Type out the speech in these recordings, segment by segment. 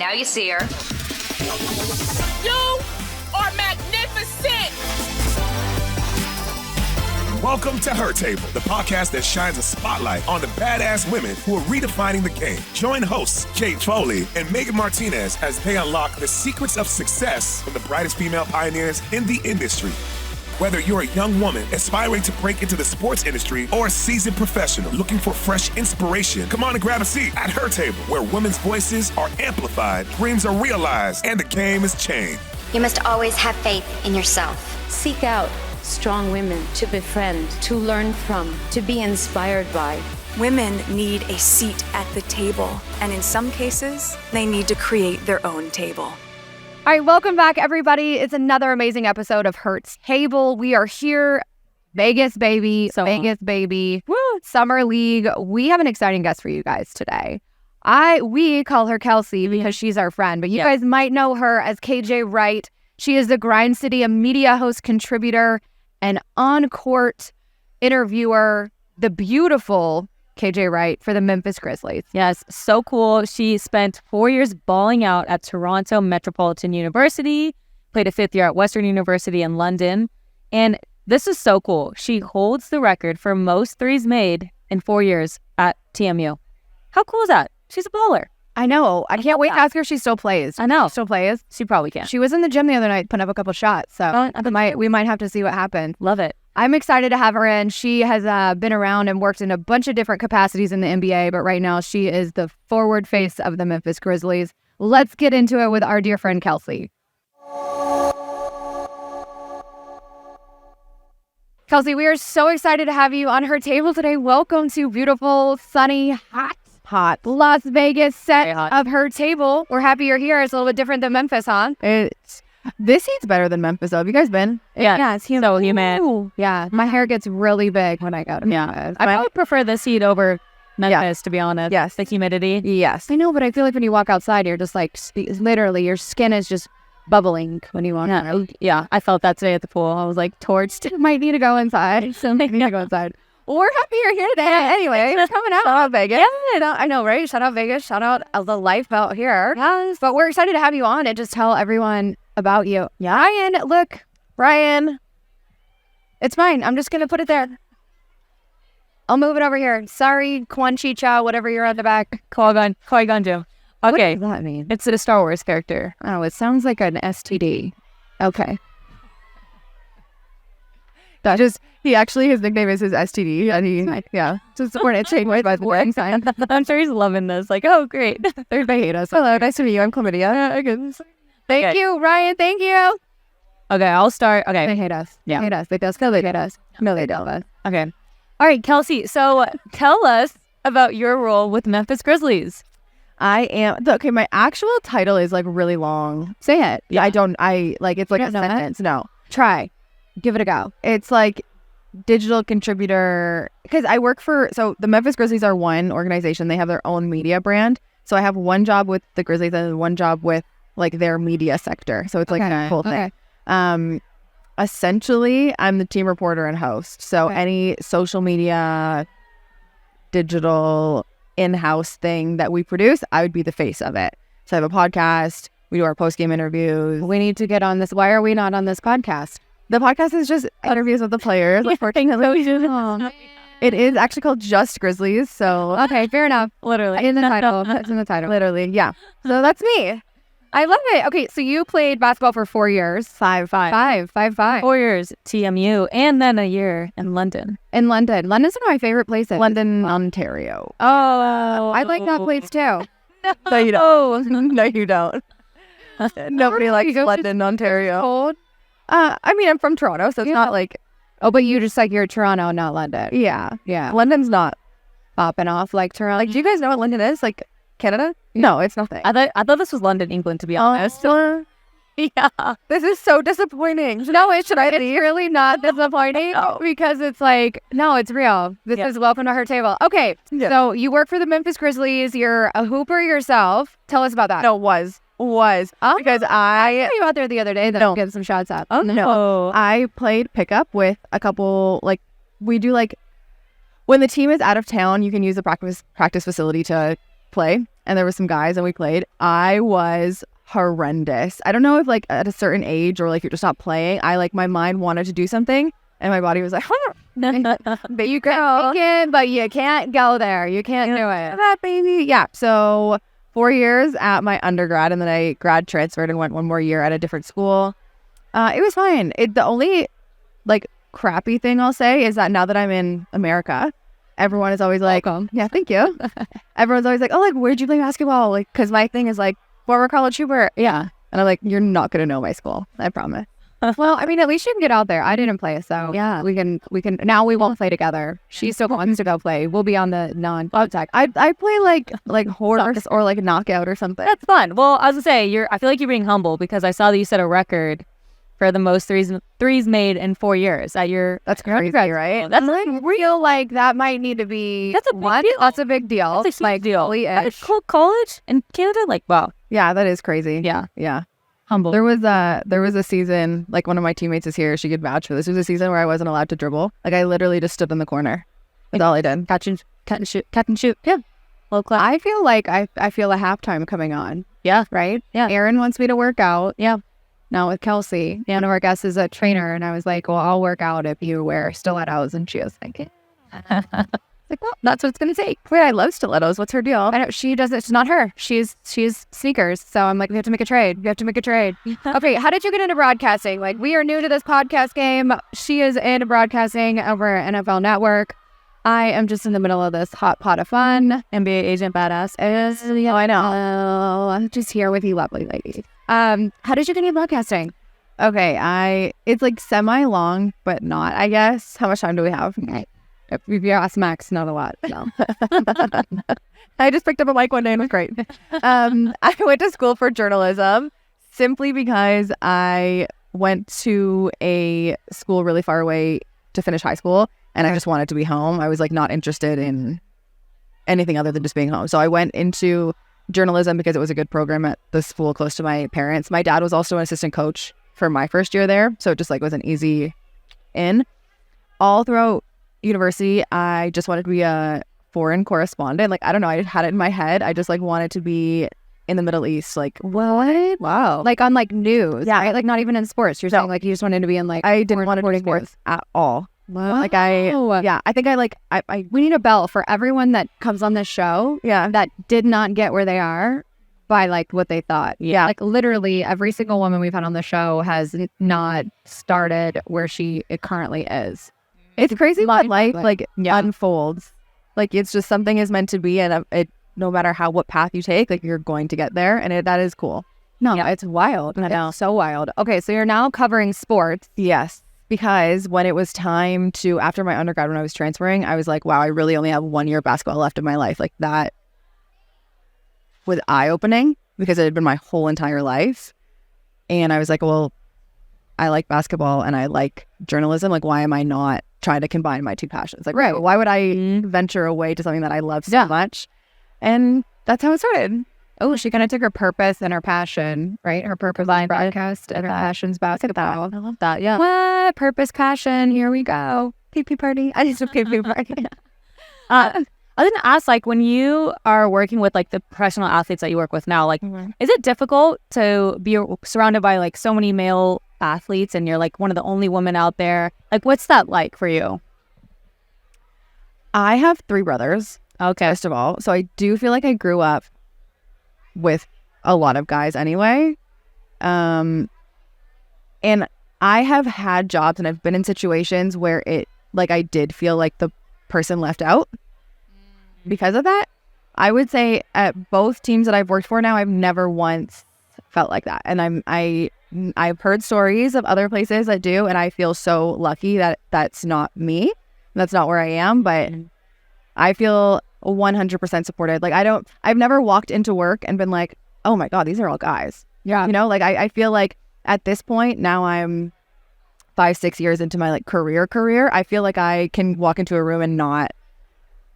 Now you see her. You are magnificent! Welcome to Her Table, the podcast that shines a spotlight on the badass women who are redefining the game. Join hosts Kate Foley and Megan Martinez as they unlock the secrets of success from the brightest female pioneers in the industry. Whether you're a young woman aspiring to break into the sports industry or a seasoned professional looking for fresh inspiration, come on and grab a seat at Her Table, where women's voices are amplified, dreams are realized, and the game is changed. You must always have faith in yourself. Seek out strong women to befriend, to learn from, to be inspired by. Women need a seat at the table, and in some cases, they need to create their own table. All right, welcome back, everybody. It's another amazing episode of Her Table. We are here, Vegas, baby, baby. Woo! Summer League. We have an exciting guest for you guys today. We call her Kelcey because she's our friend, but you guys might know her as KJ Wright. She is the Grind City, a media host, contributor, and on-court interviewer, the beautiful KJ Wright for the Memphis Grizzlies. Yes, so cool. She spent 4 years balling out at Toronto Metropolitan University, played a 5th year at Western University in London, and this is so cool. She holds the record for most threes made in 4 years at TMU. How cool is that? She's a baller. I know. I can't wait to ask her if she still plays. I know. Still plays? She probably can. She was in the gym the other night putting up a couple shots, so we might have to see what happened. Love it. I'm excited to have her in. She has been around and worked in a bunch of different capacities in the NBA, but right now she is the forward face of the Memphis Grizzlies. Let's get into it with our dear friend Kelcey. Kelcey, we are so excited to have you on Her Table today. Welcome to beautiful, sunny, hot Las Vegas set of Her Table. We're happy you're here. It's a little bit different than Memphis, huh? This heat's better than Memphis, though. Have you guys been? Yeah, it's humid. So humid. Ooh, yeah, my hair gets really big when I go to Memphis. I probably prefer this heat over Memphis, to be honest. Yes. The humidity. Yes. I know, but I feel like when you walk outside, you're just like, literally, your skin is just bubbling when you walk out. Yeah, I felt that today at the pool. I was like, torched. Might need to go inside. So might need to go inside. We're happy you're here today. Anyway, it's coming out. Shout out Vegas. Yeah, I know, right? Shout out Vegas. Shout out the life out here. Yes. But we're excited to have you on and just tell everyone about you. Yeah. Ryan. It's fine. I'm just going to put it there. I'll move it over here. Sorry, Quan Chi Chow, whatever you're on the back. Qui-Gon Jinn. Okay. What does that mean? It's a Star Wars character. Oh, it sounds like an STD. Okay. His nickname is his STD, and just we're not changed by the warning sign. I'm sure he's loving this. Like, oh, great. They hate us. Hello, nice to meet you. I'm chlamydia. Thank you, Ryan. Thank you. Okay, I'll start. Okay. They hate us. Yeah. They hate us. They hate us. No, they don't. Okay. All right, Kelcey. So tell us about your role with Memphis Grizzlies. Okay, my actual title is like really long. Say it. Yeah. It's like a sentence. No. Try. Give it a go. It's like digital contributor, because I work so the Memphis Grizzlies are one organization. They have their own media brand. So I have one job with the Grizzlies and one job with like their media sector. So it's like a cool thing. Essentially, I'm the team reporter and host. So any social media, digital, in-house thing that we produce, I would be the face of it. So I have a podcast. We do our post-game interviews. We need to get on this. Why are we not on this podcast? The podcast is just interviews with the players. It is actually called Just Grizzlies. So okay, fair enough. Literally in the title. That's in the title. Literally, yeah. So that's me. I love it. Okay, so you played basketball for 4 years. Five. 4 years TMU, and then a year in London. London's one of my favorite places. London, Ontario. Oh, I like that place too. No, you don't. No, you don't. Nobody likes London, Ontario. Cold. I mean, I'm from Toronto, so it's not like. Oh, but you just like you're Toronto, not London. Yeah. London's not popping off like Toronto. Like, do you guys know what London is? Like Canada? No, it's nothing. I thought this was London, England, to be honest. Yeah. This is so disappointing. No, it's really not disappointing because it's like, no, it's real. This is welcome to Her Table. Okay, so you work for the Memphis Grizzlies. You're a hooper yourself. Tell us about that. No, was. Because I saw you out there the other day that getting some shots up. Oh, no. I played pickup with a couple, we do when the team is out of town, you can use the practice facility to play, and there were some guys, and we played. I was horrendous. I don't know if like at a certain age or like you're just not playing. My mind wanted to do something, and my body was like, but you can, but you can't go there. You can't do it. That baby. Yeah. So 4 years at my undergrad, and then I grad transferred and went one more year at a different school. It was fine. The only like crappy thing I'll say is that now that I'm in America, everyone is always like, yeah, thank you. Everyone's always like, oh, like, where'd you play basketball? Like, because my thing is like, former college hooper. Yeah. And I'm like, you're not going to know my school. I promise. Well, I mean, at least you can get out there. I didn't play, so yeah, we can, now we won't play together. She still wants to go play. We'll be on the non-contact. I play like horse or like knockout or something. That's fun. Well, I was gonna say, I feel like you're being humble because I saw that you set a record for the most threes made in 4 years at your. That's crazy, right? That's like real. Like that might need to be. That's a big deal. That's a big deal. That's a huge deal. At college in Canada, like wow. Yeah, that is crazy. Yeah. Humble. There was a season, like one of my teammates is here. She could vouch for this. There was a season where I wasn't allowed to dribble. Like I literally just stood in the corner. That's all I did. Catch and shoot. Yeah. Low class. I feel like I feel a halftime coming on. Yeah. Right. Yeah. Aaron wants me to work out. Yeah. Now with Kelcey, one of our guests is a trainer, and I was like, well, I'll work out if you wear stilettos, and she was like, like, well, that's what it's going to take. Wait, I love stilettos. What's her deal? I know she doesn't. It's not her. She's sneakers. So I'm like, we have to make a trade. Okay, how did you get into broadcasting? Like, we are new to this podcast game. She is in broadcasting over at NFL Network. I am just in the middle of this hot pot of fun. NBA agent badass. Yeah, I know. I'm just here with you lovely ladies. How did you get into broadcasting? Okay, it's like semi-long, but not, I guess. How much time do we have? If you ask Max, not a lot. No. I just picked up a mic one day and it was great. I went to school for journalism simply because I went to a school really far away to finish high school, and I just wanted to be home. I was like not interested in anything other than just being home. So I went into journalism because it was a good program at the school close to my parents. My dad was also an assistant coach for my first year there, so it just like was an easy in. All throughout university, I just wanted to be a foreign correspondent. Like, I don't know, I had it in my head. I just like wanted to be in the Middle East. Like, what? Wow. Like on like news. Yeah. Right? Like not even in sports. You're saying like you just wanted to be in like. I didn't want to do sports at all. Wow. Like I think we need a bell for everyone that comes on this show. Yeah. That did not get where they are by like what they thought. Yeah. Like literally every single woman we've had on the show has not started where it currently is. It's crazy what life unfolds. Like it's just something is meant to be, and no matter what path you take, like you're going to get there, and that is cool. No, it's wild. It's so wild. Okay, so you're now covering sports. Yes, because when it was time to, after my undergrad, when I was transferring, I was like, wow, I really only have 1 year of basketball left in my life. Like that was eye-opening because it had been my whole entire life, and I was like, well, I like basketball and I like journalism. Like, why am I not trying to combine my two passions? Like, right, why would I venture away to something that I love so much? And that's how it started. Oh, she kind of took her purpose and her passion, right? Her purpose line broadcast and her passion's basketball. I love that. Yeah. What? Purpose, passion. Here we go. Pee-pee party. I just a pee-pee party. I was going to ask, like, when you are working with, like, the professional athletes that you work with now, like, is it difficult to be surrounded by, like, so many male athletes and you're, like, one of the only women out there? Like, what's that like for you? I have 3 brothers, first of all. So I do feel like I grew up with a lot of guys anyway. And I have had jobs and I've been in situations where I did feel like the person left out. Because of that, I would say at both teams that I've worked for now, I've never once felt like that. And I've heard stories of other places that do, and I feel so lucky that that's not me. That's not where I am, but I feel 100% supported. Like I've never walked into work and been like, oh my God, these are all guys. Yeah. You know, like I feel like at this point now I'm 5-6 years into my like career. I feel like I can walk into a room and not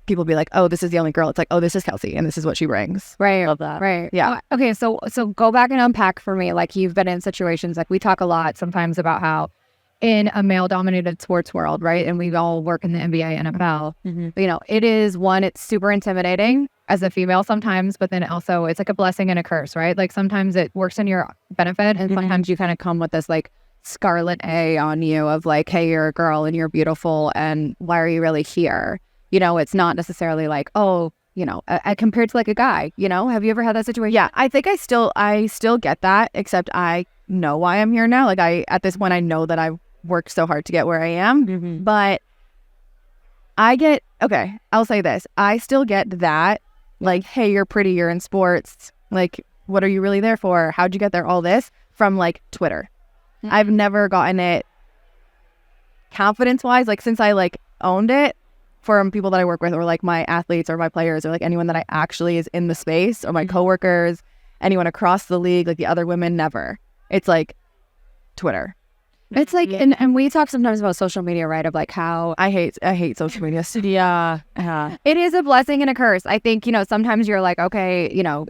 people be like, oh, this is the only girl. It's like, oh, this is Kelcey and this is what she brings. Right. I love that. Right. Yeah. Okay. So go back and unpack for me. Like you've been in situations, like we talk a lot sometimes about how in a male dominated sports world, right? And we all work in the NBA, NFL, you know, it's super intimidating as a female sometimes, but then also it's like a blessing and a curse, right? Like sometimes it works in your benefit and sometimes you kind of come with this like scarlet A on you of like, hey, you're a girl and you're beautiful and why are you really here? You know, it's not necessarily like, oh, you know, compared to like a guy, you know, have you ever had that situation? Yeah, I think I still get that, except I know why I'm here now. Like at this point, I know that I've worked so hard to get where I am, but I'll say this. I still get that, like, hey, you're pretty, you're in sports. Like, what are you really there for? How'd you get there? All this from like Twitter. I've never gotten it confidence-wise, like since I like owned it from people that I work with or like my athletes or my players or like anyone that I actually is in the space or my coworkers, anyone across the league, like the other women, never. It's like Twitter. It's like, and we talk sometimes about social media, right? Of like how I hate social media. Yeah. it is a blessing and a curse. I think, you know, sometimes you're like, okay, you know,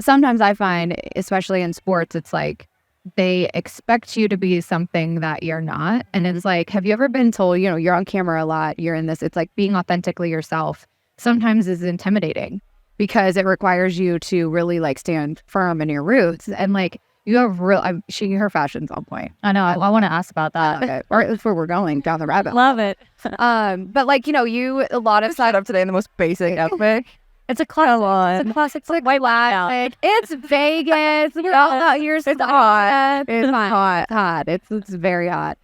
sometimes I find, especially in sports, it's like they expect you to be something that you're not. And it's like, have you ever been told, you know, you're on camera a lot, you're in this, it's like being authentically yourself sometimes is intimidating because it requires you to really like stand firm in your roots. And like, you have her fashion's on point. I know. I want to ask about that. Okay. Or that's where we're going, down the rabbit hole. Love it. But like, you know, a lot of side up today in the most basic outfit. It's a classic. It's a classic. It's like white Classic. It's Vegas. We're all out here. It's hot. It's hot. It's very hot.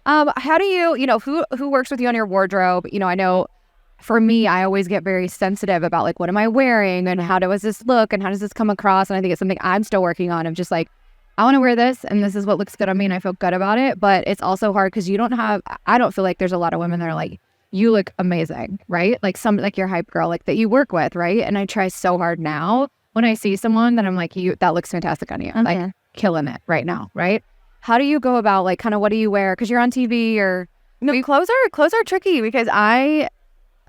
How do you know, who works with you on your wardrobe? You know, I know for me, I always get very sensitive about like, what am I wearing and how does this look and how does this come across? And I think it's something I'm still working on of just like, I want to wear this and this is what looks good on me and I feel good about it. But it's also hard because I don't feel like there's a lot of women that are like, you look amazing, right? Like like your hype girl, like that you work with, right? And I try so hard now when I see someone that I'm like, that looks fantastic on you. Like killing it right now, right? How do you go about like kind of what do you wear? Because you're on TV or... No, clothes are tricky because I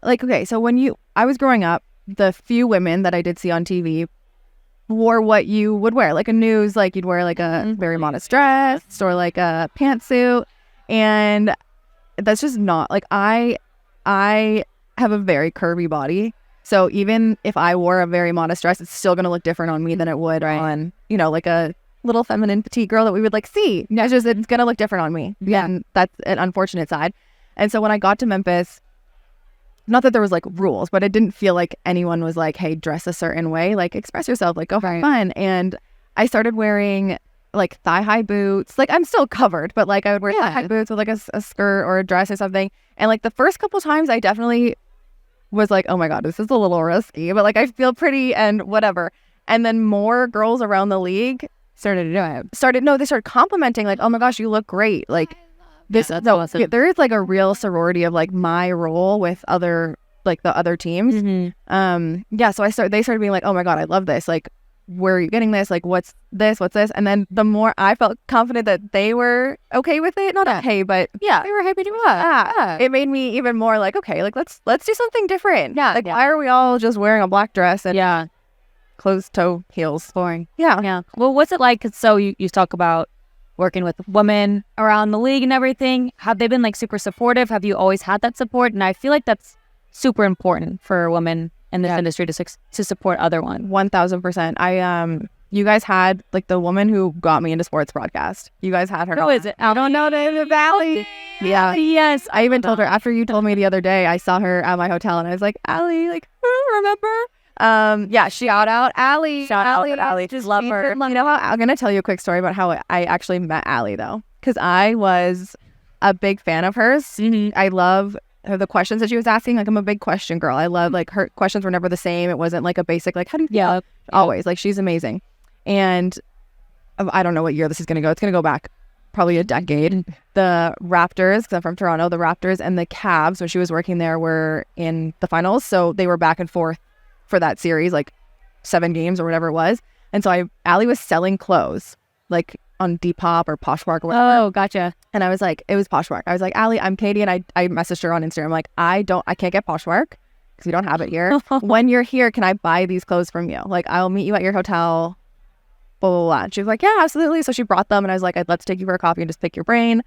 was growing up, the few women that I did see on TV wore what you would wear, like a news, like you'd wear like a very modest dress or like a pantsuit. And that's just not like, I have a very curvy body. So even if I wore a very modest dress, it's still going to look different on me than it would on, you know, like a little feminine petite girl that we would like see. It's going to look different on me. Yeah. And that's an unfortunate side. And so when I got to Memphis, not that there was like rules, but it didn't feel like anyone was like, hey, dress a certain way, like express yourself, like go have fun. And I started wearing like thigh-high boots. Like I'm still covered, but like I would wear thigh-high boots with like a skirt or a dress or something. And like the first couple times I definitely was like, oh my God, this is a little risky, but like I feel pretty and whatever. And then more girls around the league started to do it. They started complimenting like, oh my gosh, you look great. Like this, awesome. There is like a real sorority of like my role with other, like the other teams. So they started being like, oh my God, I love this. Like, where are you getting this? Like, what's this? And then the more I felt confident that they were okay with it, not okay, but they were happy to do it. It made me even more like, okay, like let's do something different. Why are we all just wearing a black dress and closed toe heels? Boring. Yeah. Well, what's it like? 'Cause so you talk about working with women around the league and everything. Have they been like super supportive? Have you always had that support? And I feel like that's super important for women in this industry to support other ones. 1000%. You guys had like the woman who got me into sports broadcast. You guys had her. Who is it? I don't know. The Valley. Yeah. Yes. I even told her after you told me the other day, I saw her at my hotel and I was like, Allie, like, remember? Shout out Allie. Allie. Just love her. You know how I'm gonna tell you a quick story about how I actually met Allie though, because I was a big fan of hers. I love the questions that she was asking. Like I'm a big question girl. I love like her questions were never the same. It wasn't like a basic like how do you feel? Always like she's amazing. And I don't know what year this is gonna go. It's gonna go back probably a decade. The Raptors, because I'm from Toronto, the Raptors and the Cavs when she was working there were in the finals, so they were back and forth for that series, like 7 games or whatever it was. And so Allie was selling clothes like on Depop or Poshmark or whatever. Oh, gotcha. And I was like, it was Poshmark. I was like, Allie, I'm Katie. And I messaged her on Instagram. Like, I can't get Poshmark because we don't have it here. When you're here, can I buy these clothes from you? Like, I'll meet you at your hotel, blah, blah, blah. And she was like, yeah, absolutely. So she brought them and I was like, I'd love to take you for a coffee and just pick your brain.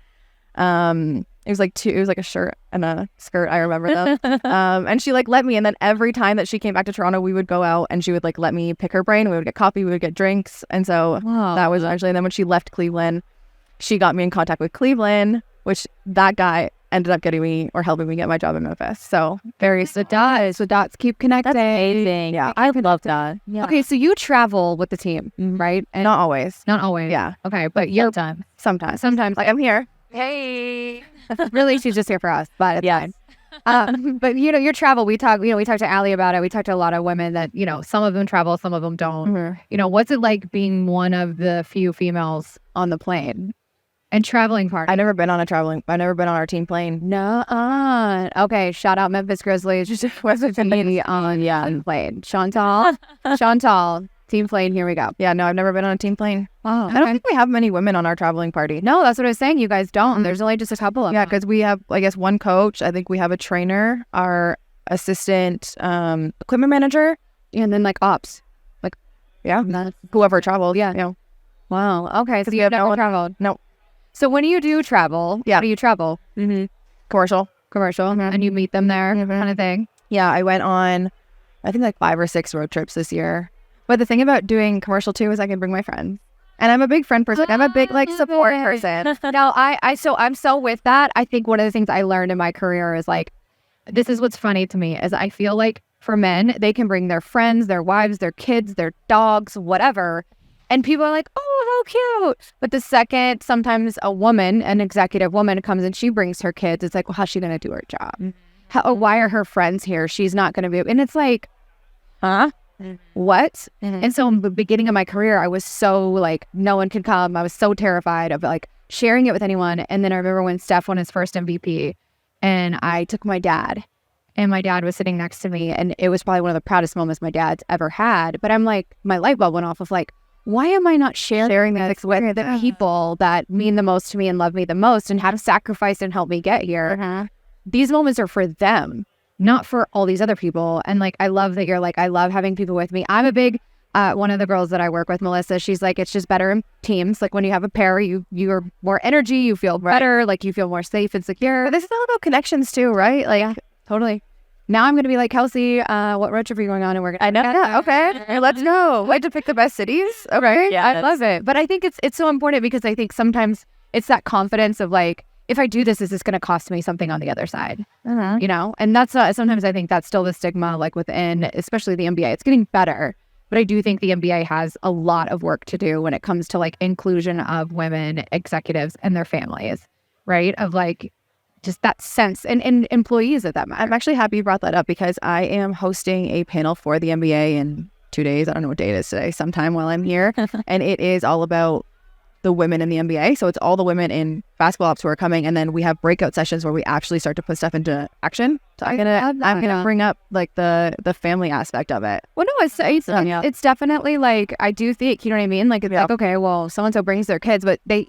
It was like a shirt and a skirt. I remember them. And she like let me. And then every time that she came back to Toronto, we would go out and she would like let me pick her brain. We would get coffee, we would get drinks. And so that was actually, and then when she left Cleveland, she got me in contact with Cleveland, which that guy ended up getting me or helping me get my job in Memphis. So the dots keep connecting. That's amazing. Yeah. I love that. Yeah. Okay, so you travel with the team, right? And not always. not always. Yeah. Okay, but you're Sometimes. Like I'm here. Hey. really she's just here for us, but it's fine. But your travel, we talked to Allie about it. We talked to a lot of women that, some of them travel, some of them don't. Mm-hmm. What's it like being one of the few females on the plane and traveling part? I've never been on our team plane. No. Okay, shout out Memphis Grizzlies. Just wasn't me on the plane. Chantal, team plane, here we go. Yeah, no, I've never been on a team plane. Oh, I don't think we have many women on our traveling party. No, that's what I was saying. You guys don't. There's only just a couple of Yeah, them. because we have, I guess, one coach. I think we have a trainer, our assistant equipment manager. And then like ops. Yeah, whoever traveled. Yeah. Wow. Okay, so you've never traveled. No. So when you do travel, how do you travel? Commercial. And you meet them there, kind of thing. Yeah, I went on, I think like 5 or 6 road trips this year. But the thing about doing commercial too is I can bring my friends. And I'm a big friend person. I'm a big like support person. No, I'm so with that. I think one of the things I learned in my career is like, this is what's funny to me is I feel like for men, they can bring their friends, their wives, their kids, their dogs, whatever. And people are like, oh, how cute. But the second sometimes a woman, an executive woman comes and she brings her kids, it's like, well, how's she going to do her job? Why are her friends here? She's not going to be. And it's like, huh? What? And so in the beginning of my career, I was so like, no one could come. I was so terrified of like sharing it with anyone. And then I remember when Steph won his first MVP and I took my dad and my dad was sitting next to me and it was probably one of the proudest moments my dad's ever had. But I'm like, my light bulb went off of like, why am I not sharing this with the people that mean the most to me and love me the most and have sacrificed and helped me get here? These moments are for them, not for all these other people. And like, I love that you're like, I love having people with me. I'm a big, one of the girls that I work with, Melissa, she's like, it's just better in teams. Like when you have a pair, you're more energy, you feel better, like you feel more safe and secure. But this is all about connections too, right? Like, totally. Now I'm going to be like, Kelcey, what road trip are you going on? And we're going to okay. Let's go. Like to pick the best cities. Okay. Yeah, I love it. But I think it's so important because I think sometimes it's that confidence of like, if I do this, is this going to cost me something on the other side? And that's sometimes I think that's still the stigma, like within, especially the NBA. It's getting better, but I do think the NBA has a lot of work to do when it comes to like inclusion of women executives and their families, right? Of like just that sense and employees at that matter. I'm actually happy you brought that up because I am hosting a panel for the NBA in 2 days. I don't know what day it is today, sometime while I'm here. And it is all about the women in the NBA. So it's all the women in basketball ops who are coming. And then we have breakout sessions where we actually start to put stuff into action. So I'm gonna bring up like the family aspect of it. Well, no, it's definitely like, I do think, you know what I mean? Like, it's like, okay, well, so-and-so brings their kids, but they,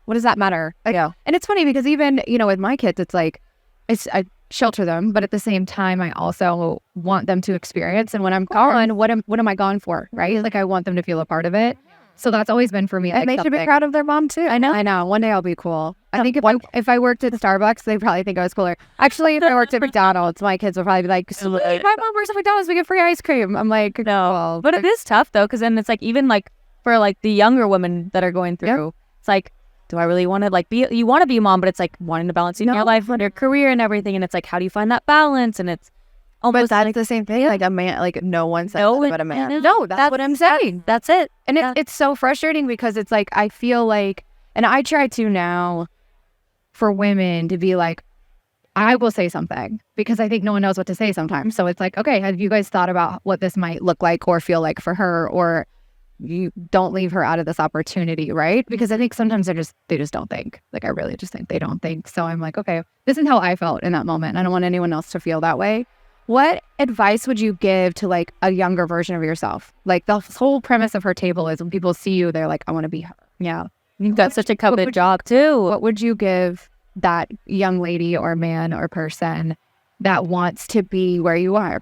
what does that matter? Like, and it's funny because even, with my kids, it's like, I shelter them, but at the same time, I also want them to experience. And when I'm gone, what am I gone for? Right? Like, I want them to feel a part of it. So that's always been for me. And they should be proud of their mom too. I know. One day I'll be cool. I think if I worked at Starbucks, they probably think I was cooler. Actually, if I worked at McDonald's, my kids would probably be like, my mom works at McDonald's, we get free ice cream. I'm like, no. Well, but it is tough though, because then it's like, even like for like the younger women that are going through, it's like, do I really want to like be, you want to be a mom, but it's like wanting to balance your life and your career and everything. And it's like, how do you find that balance? And it's almost but that's the same thing. Like a man, like no one says that about a man. No, that's what I'm saying. That's it. And it's so frustrating because it's like, I feel like, and I try to now for women to be like, I will say something because I think no one knows what to say sometimes. So it's like, okay, have you guys thought about what this might look like or feel like for her, or you don't leave her out of this opportunity, right? Because I think sometimes they just don't think. Like, I really just think they don't think. So I'm like, okay, this is how I felt in that moment. I don't want anyone else to feel that way. What advice would you give to like a younger version of yourself? Like the whole premise of Her Table is when people see you, they're like, I want to be her. Yeah. You've got such a coveted job too. What would you give that young lady or man or person that wants to be where you are?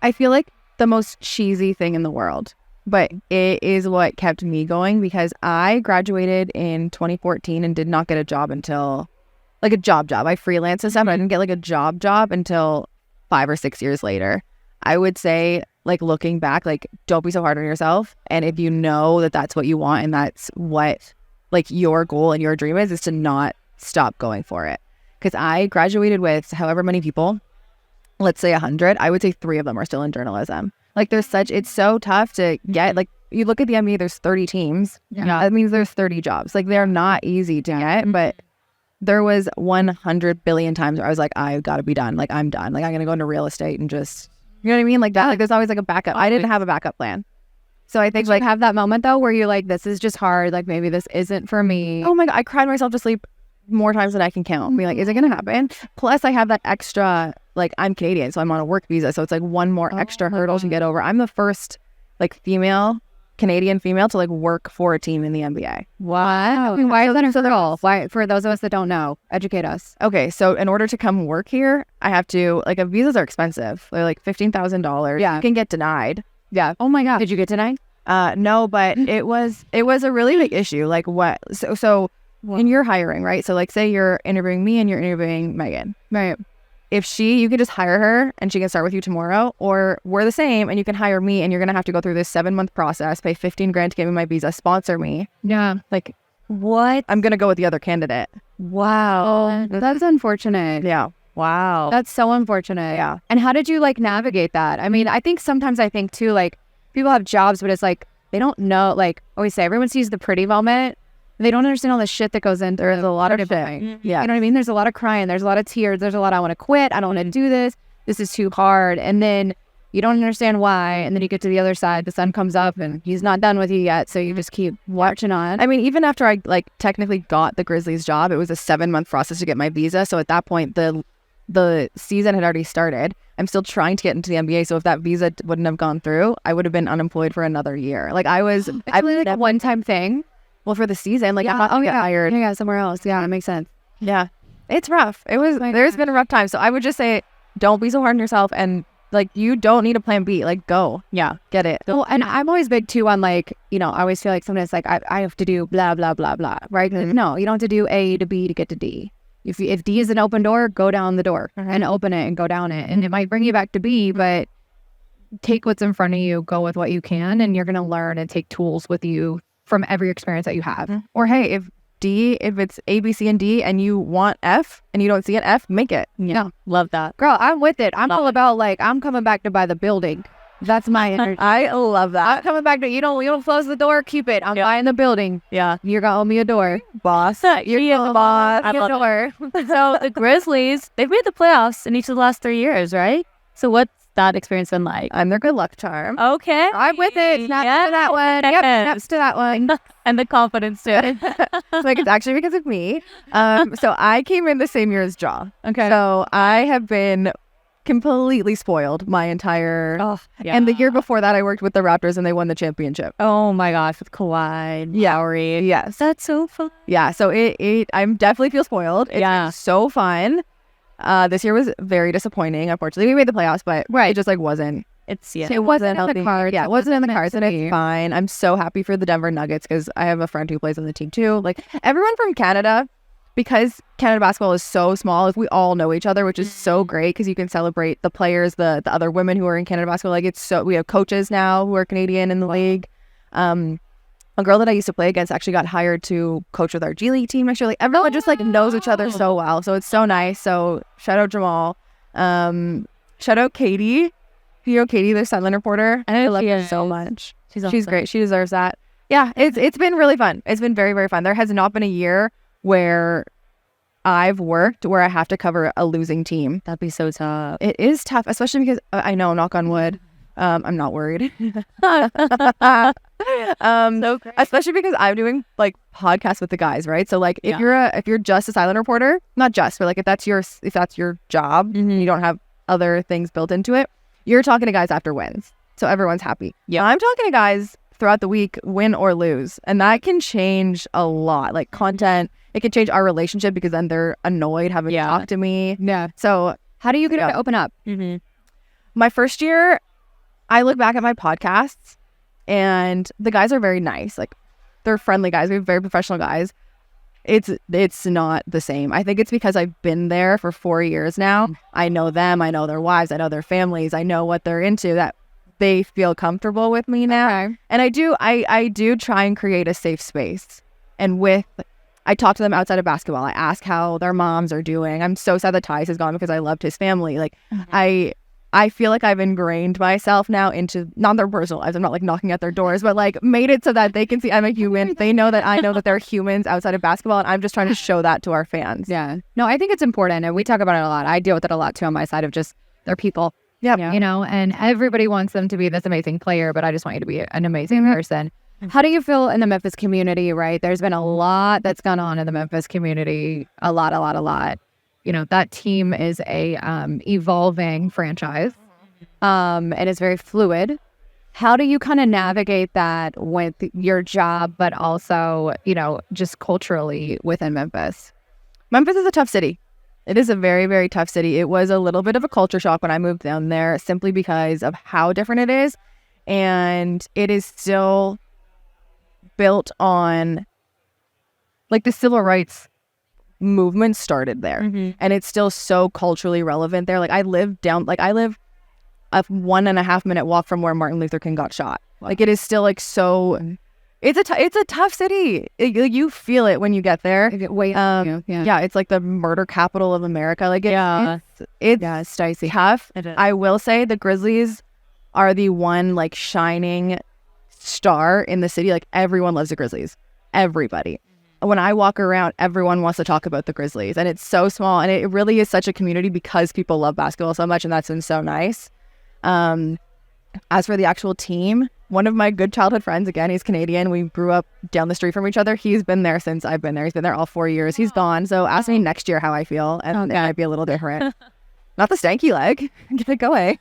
I feel like the most cheesy thing in the world, but it is what kept me going because I graduated in 2014 and did not get a job until like a job. I freelance and stuff, but I didn't get like a job until 5 or 6 years later. I would say, like, looking back, like, don't be so hard on yourself. And if you know that that's what you want and that's what like your goal and your dream is to not stop going for it. Because I graduated with however many people, let's say 100, I would say 3 of them are still in journalism. Like, it's so tough to get, like, you look at the NBA, there's 30 teams. Yeah. That means there's 30 jobs. Like, they're not easy to get, but there was 100 billion times where I was like, I've got to be done. Like, I'm done. Like, I'm going to go into real estate and just, you know what I mean? Like that. Like, there's always like a backup. I didn't have a backup plan. So I think, like, have that moment though where you're like, this is just hard. Like, maybe this isn't for me. Oh my God, I cried myself to sleep more times than I can count. Be like, is it going to happen? Plus, I have that extra, like, I'm Canadian, so I'm on a work visa. So it's like one more extra hurdle to get over. I'm the first, like, Canadian female to, like, work for a team in the NBA. Wow. I mean, why is that a hurdle? Why, for those of us that don't know, educate us. Okay, so in order to come work here, I have to, like, visas are expensive. They're like $15,000. Yeah. You can get denied. Yeah. Oh my God. Did you get denied? No, but it was a really big issue. Like, what? So when you're hiring, right? So, like, say you're interviewing me and you're interviewing Megan. Right. If you can just hire her and she can start with you tomorrow, or we're the same and you can hire me and you're going to have to go through this 7-month process, pay $15,000 to get me my visa, sponsor me. Yeah. Like, what? I'm going to go with the other candidate. Wow. Oh, that's unfortunate. Yeah. Wow. That's so unfortunate. Yeah. And how did you, like, navigate that? I mean, I think sometimes too, like, people have jobs, but it's like, they don't know, like, always say, everyone sees the pretty moment. They don't understand all the shit that goes in. There's a lot of shit. Yeah. You know what I mean? There's a lot of crying. There's a lot of tears. There's a lot, I want to quit. I don't want to do this. This is too hard. And then you don't understand why. And then you get to the other side. The sun comes up and he's not done with you yet. So you just keep watching on. I mean, even after I, like, technically got the Grizzlies job, it was a 7-month process to get my visa. So at that point, the season had already started. I'm still trying to get into the NBA. So if that visa wouldn't have gone through, I would have been unemployed for another year. Like, I was... Actually, like, a one-time thing. Well, for the season, like, I'm not gonna get hired. Yeah, somewhere else. Yeah, that makes sense. Yeah. It's rough. There's been a rough time. So I would just say, don't be so hard on yourself. And, like, you don't need a plan B. Like, go. Yeah. Get it. Well, and I'm always big too on, like, you know, I always feel like sometimes, like, I have to do blah, blah, blah, blah. Right? No, you don't have to do A to B to get to D. If D is an open door, go down the door and open it and go down it. And it might bring you back to B, but take what's in front of you, go with what you can, and you're going to learn and take tools with you from every experience that you have. Or, hey, if it's A, B, C, and D, and you want F, and you don't see an F, make it. Yeah. Love that. Girl, I'm with it. I'm all about, like, I'm coming back to buy the building. That's my energy. I love that. I'm coming back to, you don't close the door, keep it. I'm buying the building. Yeah. You're going to owe me a door. Boss. You're the boss. I door. So the Grizzlies, they've made the playoffs in each of the last 3 years, right? So what's that experience been like? I'm their good luck charm. Okay. I'm with it. Snaps to that one. Yep, snaps to that one. And the confidence too. Like, it's actually because of me. So I came in the same year as Jaw. Okay. So I have been completely spoiled my entire... And the year before that, I worked with the Raptors and they won the championship. Oh my gosh, with Kawhi, Lowry. Yes. That's so fun. Yeah. So I definitely feel spoiled. It's been so fun. This year was very disappointing. Unfortunately, we made the playoffs, but it just, like, wasn't. It wasn't in the cards. Yeah, it wasn't in the cards, and it's fine. I'm so happy for the Denver Nuggets because I have a friend who plays on the team too. Like, everyone from Canada, because Canada basketball is so small, like, we all know each other, which is so great because you can celebrate the players, the other women who are in Canada basketball. Like, we have coaches now who are Canadian in the league. A girl that I used to play against actually got hired to coach with our G League team next year. Like, everyone just, like, knows each other so well. So it's so nice. So shout out Jamal. Shout out Katie. You know Katie, the sideline reporter. I love her so much. She's great. She deserves that. Yeah, it's been really fun. It's been very, very fun. There has not been a year where I've worked where I have to cover a losing team. That'd be so tough. It is tough, especially because I know, knock on wood, I'm not worried. Especially because I'm doing, like, podcasts with the guys, right? So, like, if you're just a silent reporter, not just, but, like, if that's your job, you don't have other things built into it, you're talking to guys after wins, so everyone's happy. Yeah, I'm talking to guys throughout the week, win or lose, and that can change a lot. Like, content, it can change our relationship because then they're annoyed having to talk to me. Yeah. So how do you get to open up? My first year, I look back at my podcasts and the guys are very nice. Like, they're friendly guys. We have very professional guys. it's not the same. I think it's because I've been there for 4 years now. I know them, I know their wives, I know their families, I know what they're into, that they feel comfortable with me now. Okay. And I do try and create a safe space. And I talk to them outside of basketball. I ask how their moms are doing. I'm so sad that Tyus is gone because I loved his family. Like I feel like I've ingrained myself now into not their personal lives. I'm not like knocking at their doors, but like made it so that they can see I'm a human. They know that I know that they're humans outside of basketball, and I'm just trying to show that to our fans. Yeah. No, I think it's important, and we talk about it a lot. I deal with it a lot too on my side of just they're people. Yeah. You know, and everybody wants them to be this amazing player, but I just want you to be an amazing person. How do you feel in the Memphis community, right? There's been a lot that's gone on in the Memphis community. A lot. You know, that team is a evolving franchise. And it's very fluid. How do you kind of navigate that with your job, but also, you know, just culturally within Memphis? Memphis is a tough city. It is a very, very tough city. It was a little bit of a culture shock when I moved down there simply because of how different it is. And it is still built on, like, the civil rights movement started there. And it's still so culturally relevant there. Like, I live a 1.5 minute walk from where Martin Luther King got shot. Like, it is still like so. It's a tough city. You feel it when you get there. Yeah, it's like the murder capital of America. Like it's dicey. Tough. I will say the Grizzlies are the one like shining star in the city. Like everyone loves the Grizzlies. Everybody. When I walk around, everyone wants to talk about the Grizzlies, and it's so small, and it really is such a community because people love basketball so much, and that's been so nice. As for the actual team, one of my good childhood friends, again, he's Canadian. We grew up down the street from each other. He's been there since I've been there. He's been there all 4 years. He's gone. So ask me next year how I feel, and it might be a little different. Not the stanky leg. Go away.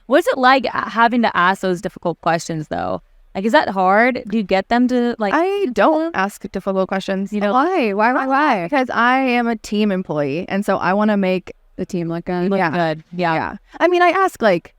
What's it like having to ask those difficult questions, though? Like, is that hard? Do you get them to, like... I don't ask difficult questions. You know, Why? Because I am a team employee, and so I want to make The team look good. good. Yeah. I mean, I ask like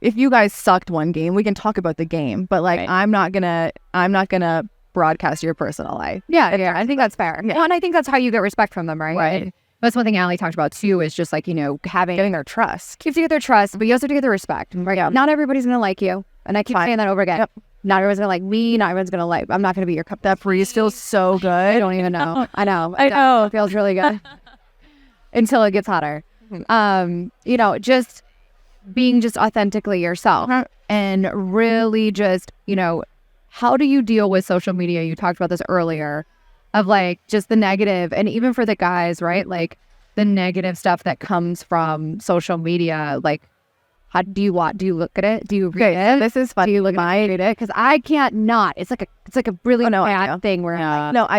if you guys sucked one game, we can talk about the game, but like Right. I'm not gonna broadcast your personal life. Yeah, I think that's fair. Yeah. Well, and I think that's how you get respect from them, right? Right. That's one thing Allie talked about too, is just like, you know, Getting their trust. you have to get their trust, but you also have to get their respect. Right? Yeah. Not everybody's gonna like you, and I keep saying that over again. Yep. Not everyone's gonna like me. Not everyone's gonna like. I'm not gonna be your cup. That breeze feels so I good. don't even know. I know. know. It feels really good until it gets hotter. You know, just being just authentically yourself and really just, you know, how do you deal with social media? You talked about this earlier of like just the negative, and even for the guys, right? Like the negative stuff that comes from social media. Like, how do you look at it? Do you read it? This is funny. Do you look at it? Because I can't not. It's like a really bad thing where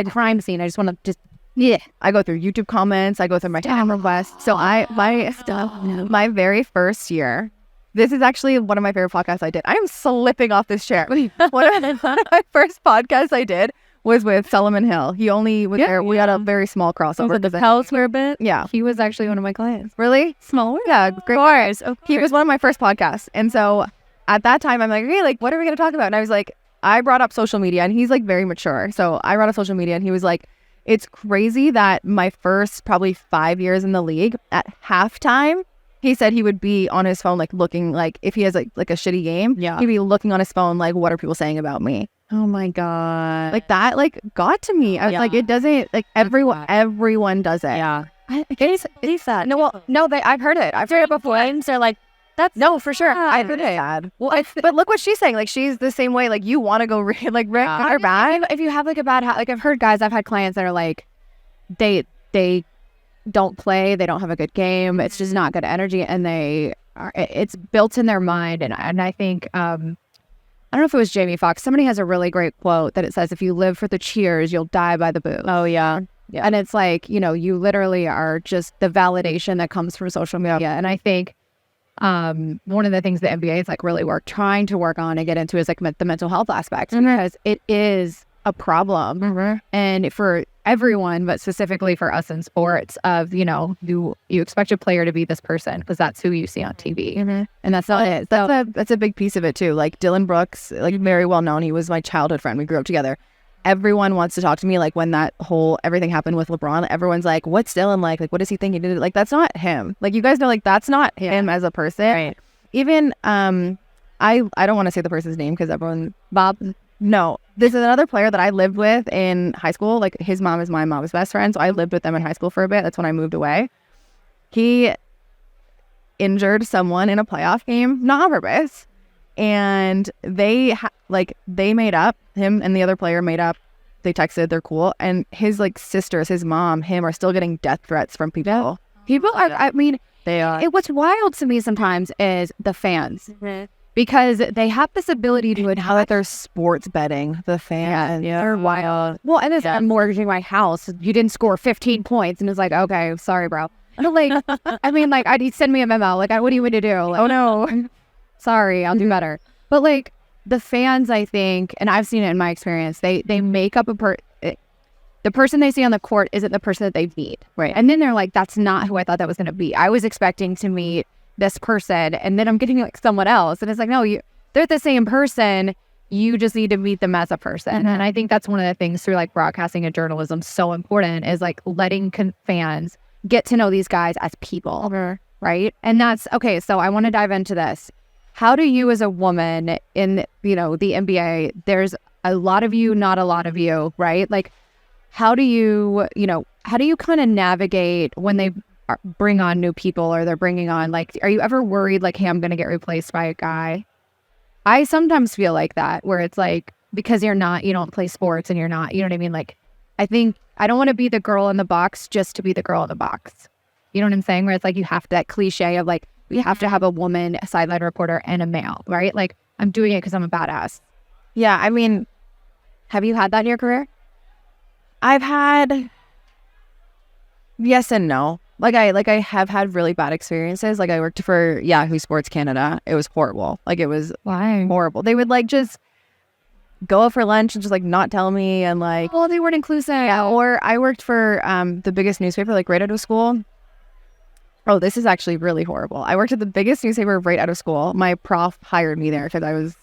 crime scene. I just want to just. Yeah, I go through YouTube comments. I go through my time requests. So my very first year, this is actually one of my favorite podcasts I did. I am slipping off this chair. One of my first podcasts I did was with Solomon Hill. He only was there. We had a very small crossover. Was it the Pels for a bit? Yeah. he was actually one of my clients. Really? Small. Yeah, great. He was one of my first podcasts. And so at that time, I'm like, hey, like, what are we going to talk about? And I was like, I brought up social media, and he's like very mature. So I brought up social media, and he was like, it's crazy that my first probably 5 years in the league, at halftime, he said he would be on his phone, like looking, like if he has like a shitty game, he'd be looking on his phone, like, what are people saying about me? Oh my god! Like that, like got to me. I was like, it doesn't, like everyone does it. Yeah. It's sad. I've heard it. I've heard it before. They're like, that's no, for sure. I've heard it. Sad. Well, but look what she's saying. Like she's the same way. Like you want to go her bad. If you have like a bad, like I've heard guys, I've had clients that are like, they don't play, they don't have a good game. It's just not good energy, and it's built in their mind. And I think I don't know if it was Jamie Foxx. Somebody has a really great quote that it says, "If you live for the cheers, you'll die by the boo." Oh yeah. Yeah. And it's like, you know, you literally are just the validation that comes from social media. And I think one of the things the NBA is like really trying to work on and get into is like the mental health aspect, because it is a problem and for everyone, but specifically for us in sports, of, you know, you expect a player to be this person because that's who you see on TV, and that's not it. That's a big piece of it too. Like Dylan Brooks, like very well known. He was my childhood friend. We grew up together. everyone wants to talk to me. Like when that whole everything happened with LeBron, everyone's like, what's Dylan like? Like, what does he think he did? Like, that's not him. Like, you guys know, like, that's not him as a person. Right. Even, I don't want to say the person's name because everyone, Bob. No, this is another player that I lived with in high school. Like, his mom is my mom's best friend. So I lived with them in high school for a bit. That's when I moved away. He injured someone in a playoff game, not on purpose. And they made up, him and the other player made up. They texted, they're cool. And his like sisters, his mom, him are still getting death threats from people. People are, I mean, They are. what's wild to me sometimes is the fans. Because they have this ability to How that they're sports betting, the fans. they're wild. Well, and I'm mortgaging my house. You didn't score 15 points. And it's like, okay, sorry, bro. But like, I mean, like, I'd send me a memo. Like, what do you want to do? Like, oh, no. Sorry, I'll do better. But like, the fans, I think, and I've seen it in my experience, they make up the person they see on the court isn't the person that they meet. Right. And then they're like, that's not who I thought that was going to be. I was expecting to meet this person, and then I'm getting like someone else. And it's like, no, they're the same person. You just need to meet them as a person. And I think that's one of the things through like broadcasting and journalism so important is like letting fans get to know these guys as people. Right. And that's okay. So I want to dive into this. How do you as a woman in, the NBA, there's a lot of you, not a lot of you, right? Like, how do you kind of navigate when they bring on new people or they're bringing on, like, are you ever worried like, hey, I'm going to get replaced by a guy? I sometimes feel like that, where it's like, because you don't play sports and you're not, you know what I mean? Like, I think I don't want to be the girl in the box just to be the girl in the box. You know what I'm saying? Where it's like, you have that cliche of like, we have to have a woman, a sideline reporter, and a male, right? Like, I'm doing it because I'm a badass. Yeah, I mean, Have you had that in your career? I've had yes and no. Like I have had really bad experiences. Like I worked for Yahoo Sports Canada. It was horrible. Like it was horrible. They would like just go out for lunch and just like not tell me and like, well, they weren't inclusive. Yeah, or I worked for the biggest newspaper like right out of school. Oh, this is actually really horrible. I worked at the biggest newspaper right out of school. My prof hired me there because I was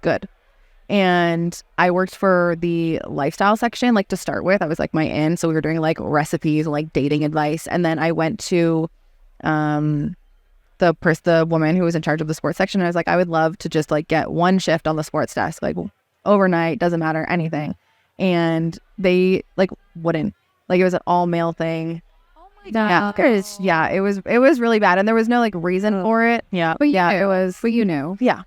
good. And I worked for the lifestyle section, like to start with. I was like my in. So we were doing like recipes and like dating advice. And then I went to the woman who was in charge of the sports section. And I was like, I would love to just like get one shift on the sports desk, like overnight, doesn't matter, anything. And they like wouldn't. Like it was an all male thing. Oh my God. Yeah, it was really bad. And there was no like reason for it. Yeah. But yeah, it was, but you knew. Yeah.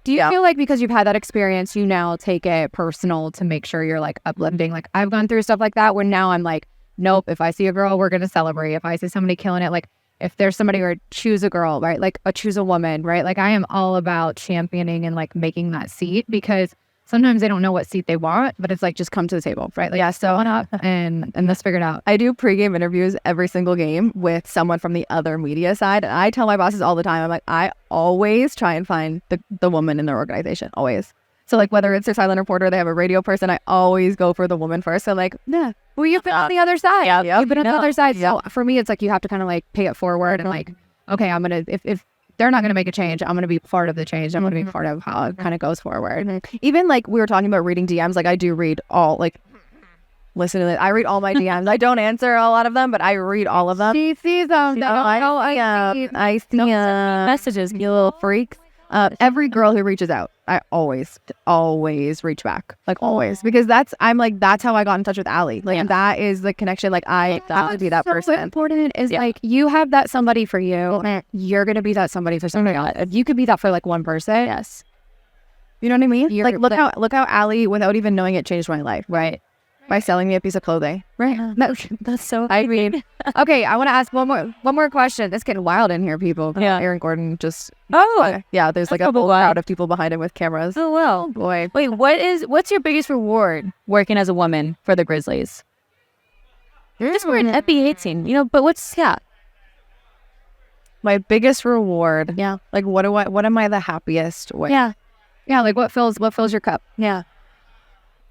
Do you feel like because you've had that experience, you now take it personal to make sure you're like uplifting? Like I've gone through stuff like that where now I'm like, nope, if I see a girl, we're going to celebrate. If I see somebody killing it, like if there's somebody or choose a girl, right? Like choose a woman, right? Like I am all about championing and like making that seat because sometimes they don't know what seat they want, but it's like, just come to the table, right? Like, yeah, so up and let's figure it out. I do pregame interviews every single game with someone from the other media side. And I tell my bosses all the time, I'm like, I always try and find the woman in their organization, always. So like whether it's their silent reporter, they have a radio person, I always go for the woman first. So like, yeah. Well, you've been on the other side. Yeah. You've been on the other side. So for me, it's like, you have to kind of like pay it forward and like, okay, I'm going to, if they're not going to make a change, I'm going to be part of the change. I'm going to be part of how it kind of goes forward. Even like we were talking about reading DMs, like I do read all, like, listen to it. I read all my DMs. I don't answer a lot of them, but I read all of them. She sees them. I see messages, you little freaks. Every girl who reaches out, I always reach back, like always, because that's how I got in touch with Allie. Like that is the connection. Like I have to be that person. What's important is like you have that somebody for you. You're gonna be that somebody for somebody else. You could be that for like one person. Yes. You know what I mean? Like look how Allie, without even knowing it, changed my life. Right. By selling me a piece of clothing. Right. That's so. I mean, okay. I want to ask one more question. It's getting wild in here, people. Yeah. Aaron Gordon just. Oh. Yeah. There's like a whole crowd of people behind him with cameras. Oh well. Oh, boy. Wait, what's your biggest reward working as a woman for the Grizzlies? Just we're an NBA team, but what's my biggest reward? Yeah. Like what am I the happiest with? Yeah. Yeah. Like what fills your cup? Yeah.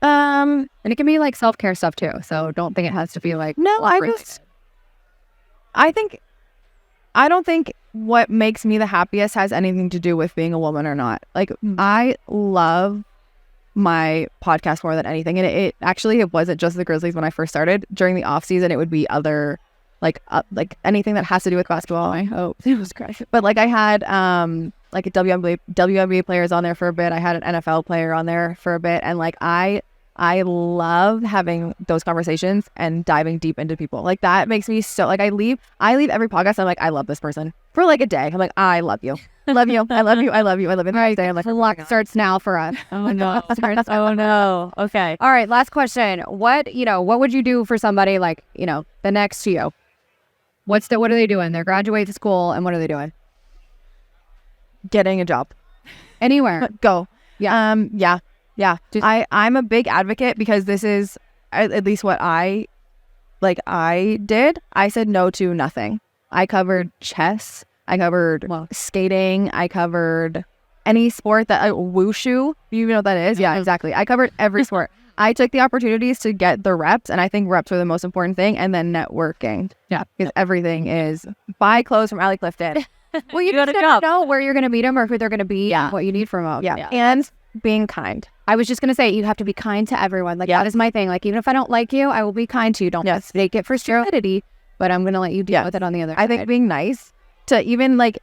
And it can be like self-care stuff too. So don't think it has to be like, no, I don't think what makes me the happiest has anything to do with being a woman or not. Like I love my podcast more than anything. And it actually, it wasn't just the Grizzlies when I first started. During the off season, it would be other like anything that has to do with basketball. I hope it was great. But like I had like a WNBA players on there for a bit. I had an NFL player on there for a bit, and like I love having those conversations and diving deep into people. Like that makes me so like I leave every podcast. I'm like, I love this person for like a day. I'm like, I love you. I love you. I love you. I love you. I love you. Right. I'm like, The luck starts now for us. Oh no. Oh no. Okay. All right, last question. What would you do for somebody like, the next to you? What are they doing? They're graduating school, and what are they doing? getting a job Anywhere. go. Yeah. Yeah. Just- I'm a big advocate because this is at least what I did. I said no to nothing. I covered chess. I covered skating. I covered any sport that wushu. You know what that is? Yeah, exactly. I covered every sport. I took the opportunities to get the reps, and I think reps are the most important thing. And then networking. Yeah. Because everything is buy clothes from Allie Clifton. Well, you just never know where you're going to meet them or who they're going to be. Yeah. What you need from them. Yeah. And being kind. I was just going to say, you have to be kind to everyone. Like, that is my thing. Like, even if I don't like you, I will be kind to you. Don't mistake it for stupidity, but I'm going to let you deal with it on the other side. I think being nice to even like,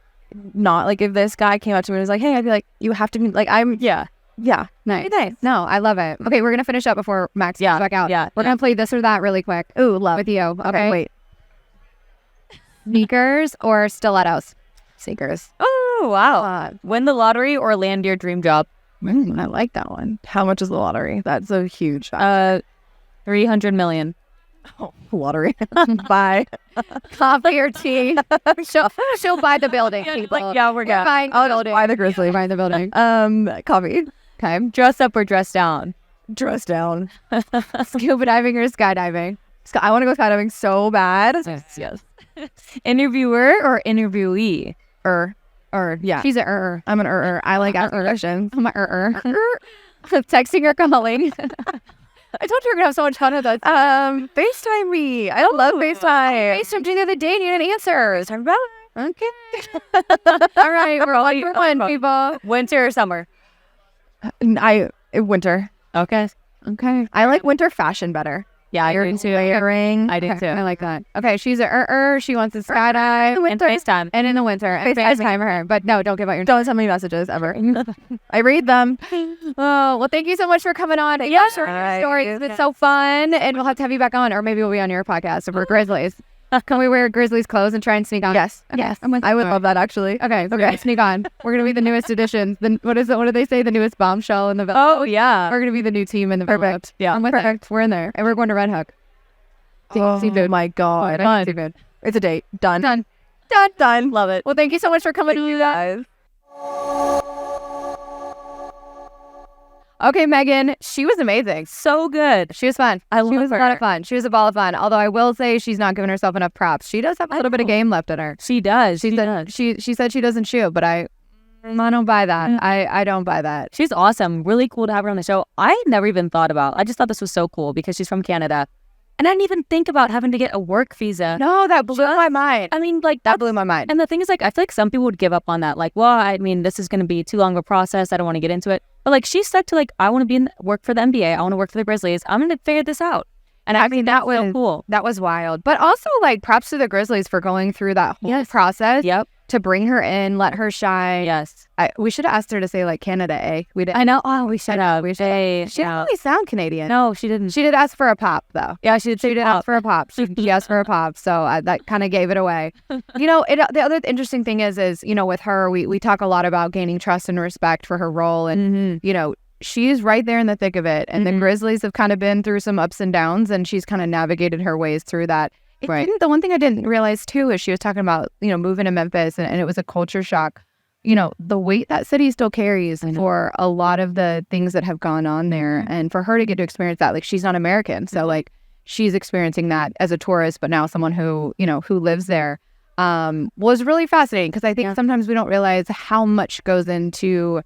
not like if this guy came up to me and was like, hey, I'd be like, you have to be like, Nice. No, I love it. Okay, we're going to finish up before Max comes back out. Yeah. We're going to play this or that really quick. Ooh, love. With you. Okay. Wait. Sneakers or stilettos? Sneakers. Oh wow. Win the lottery or land your dream job? I like that one. How much is the lottery? That's a huge fact. 300 million. Lottery. Bye. Coffee or tea? She'll buy the building, people. We're good. Buying the building. Buy the Grizzly. Buy the building. Coffee. Okay. Dress up or dress down? Dress down. Scuba diving or skydiving? I want to go skydiving so bad. Yes. Interviewer or interviewee? Yeah. She's a I'm an I like asking questions. I'm a Texting or calling? I told you we're gonna have so much fun with us. FaceTime me. I love FaceTime. FaceTime you the other day and you didn't answer. Okay. All right, we're all for one, people. Winter or summer? Winter. Okay. I like winter fashion better. Yeah, I do too. Layering. I do too. I like that. Okay, she's a she wants to skydive And FaceTime. and in the winter. And FaceTime her. But no, don't give out your Don't send me messages ever. I read them. Oh, well, thank you so much for coming on. Yeah, sure. Right. Stories. It's been so fun. And we'll have to have you back on, or maybe we'll be on your podcast if we're Grizzlies. Can we wear Grizzlies clothes and try and sneak on? Yes. Okay. Yes. I would love that actually. Okay. Sneak on. We're gonna be the newest edition. What do they say? The newest bombshell in the village. Oh yeah. We're gonna be the new team in the village. Perfect. Yeah. I'm with it. We're in there, and we're going to Red Hook. Oh my god. Seafood. It's a date. Done. Done. Love it. Well, thank you so much for coming to do that. Guys. Okay, Megan, she was amazing. So good. She was fun. I love She was a her. lot of fun. She was a ball of fun. Although I will say she's not giving herself enough props. She does have a little bit of game left in her. She does. She said she doesn't shoot, but I don't buy that. I don't buy that. She's awesome. Really cool to have her on the show. I had never even thought about. I just thought this was so cool because she's from Canada. And I didn't even think about having to get a work visa. No, that blew my mind. I mean, like, That blew my mind. And the thing is, like, I feel like some people would give up on that. Like, well, I mean, this is going to be too long of a process. I don't want to get into it. But, like, she stuck to, like, I want to work for the NBA. I want to work for the Grizzlies. I'm going to figure this out. And I mean, that was so cool. That was wild. But also, like, props to the Grizzlies for going through that whole process. Yep. To bring her in, let her shine. Yes. We should have asked her to say, like, Canada, eh? We did. I know. Oh, we should have. She didn't really sound Canadian. No, she didn't. She did ask for a pop, though. Yeah, she did ask for a pop. She asked for a pop. So that kind of gave it away. The other interesting thing is, with her, we talk a lot about gaining trust and respect for her role. And, she's right there in the thick of it. And the Grizzlies have kind of been through some ups and downs, and she's kind of navigated her ways through that. The one thing I didn't realize, too, is she was talking about, moving to Memphis, and it was a culture shock. The weight that city still carries for a lot of the things that have gone on there. And for her to get to experience that, like, she's not American. So, like, she's experiencing that as a tourist, but now someone who lives there, was really fascinating. Because I think sometimes we don't realize how much goes into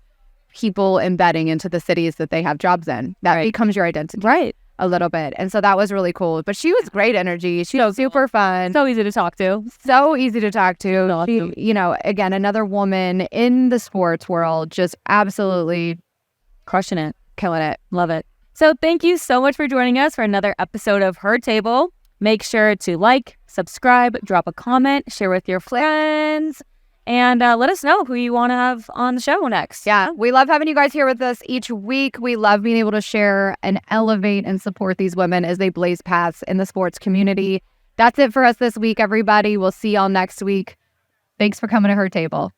people embedding into the cities that they have jobs in. That becomes your identity. Right. A little bit. And so that was really cool. But she was great energy. She was super fun. So easy to talk to. So easy to talk to. She, again, another woman in the sports world, just absolutely crushing it. killing it. Love it. So thank you so much for joining us for another episode of Her Table. Make sure to like, subscribe, drop a comment, share with your friends, and let us know who you want to have on the show next. Yeah, we love having you guys here with us each week. We love being able to share and elevate and support these women as they blaze paths in the sports community. That's it for us this week, everybody. We'll see y'all next week. Thanks for coming to Her Table.